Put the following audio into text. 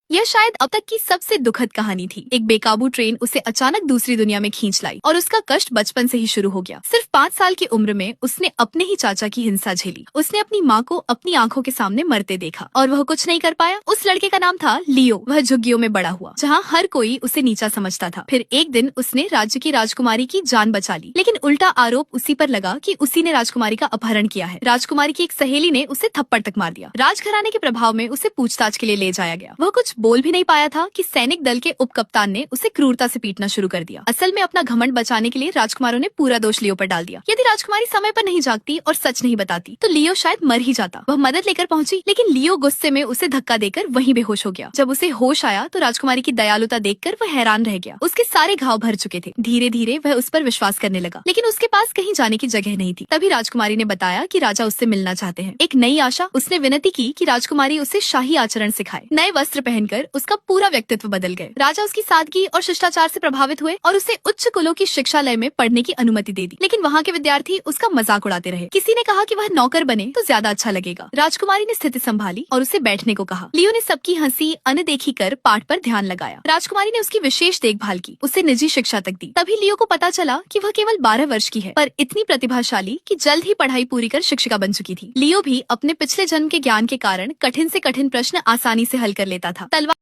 यह शायद अब तक की सबसे दुखद कहानी थी। एक बेकाबू ट्रेन उसे अचानक दूसरी दुनिया में खींच लाई और उसका कष्ट बचपन से ही शुरू हो गया। सिर्फ 5 साल की उम्र में उसने अपने ही चाचा की हिंसा झेली। उसने अपनी माँ को अपनी आंखों के सामने मरते देखा और वह कुछ नहीं कर पाया। उस लड़के का नाम था लियो। वह झुग्गियों में बड़ा हुआ, जहाँ हर कोई उसे नीचा समझता था। फिर एक दिन उसने राज्य की राजकुमारी की जान बचा ली, लेकिन उल्टा आरोप उसी पर लगा कि उसी ने राजकुमारी का अपहरण किया है। राजकुमारी की एक सहेली ने उसे थप्पड़ तक मार दिया। राजघराने के प्रभाव में उसे पूछताछ के लिए ले जाया गया। वह कुछ बोल भी नहीं पाया था कि सैनिक दल के उप कप्तान ने उसे क्रूरता से पीटना शुरू कर दिया। असल में अपना घमंड बचाने के लिए राजकुमारों ने पूरा दोष लियो पर डाल दिया। यदि राजकुमारी समय पर नहीं जागती और सच नहीं बताती तो लियो शायद मर ही जाता। वह मदद लेकर पहुंची, लेकिन लियो गुस्से में उसे धक्का देकर वहीं बेहोश हो गया। जब उसे होश आया तो राजकुमारी की दयालुता देखकर वह हैरान रह गया। उसके सारे घाव भर चुके थे। धीरे धीरे वह उस पर विश्वास करने लगा, लेकिन उसके पास कहीं जाने की जगह नहीं थी। तभी राजकुमारी ने बताया कि राजा उससे मिलना चाहते हैं। एक नई आशा, उसने विनती की कि राजकुमारी उसे शाही आचरण सिखाए। नए वस्त्र पहनकर उसका पूरा व्यक्तित्व बदल गए। राजा उसकी सादगी और शिष्टाचार से प्रभावित हुए और उसे उच्च कुलों की शिक्षालय में पढ़ने की अनुमति दे दी। लेकिन वहाँ के विद्यार्थी उसका मजाक उड़ाते रहे। किसी ने कहा कि वह नौकर बने तो ज्यादा अच्छा लगेगा। राजकुमारी ने स्थिति संभाली और उसे बैठने को कहा। लियो ने सबकी हंसी अनदेखी कर पाठ पर ध्यान लगाया। राजकुमारी ने उसकी विशेष देखभाल की, उसे निजी शिक्षा तक दी। तभी लियो को पता चला कि वह केवल 12 वर्ष की है, पर इतनी प्रतिभाशाली कि जल्द ही पढ़ाई पूरी कर शिक्षिका बन चुकी थी। लियो भी अपने पिछले जन्म के ज्ञान के कारण कठिन से कठिन प्रश्न आसानी से हल कर लेता था। तलवार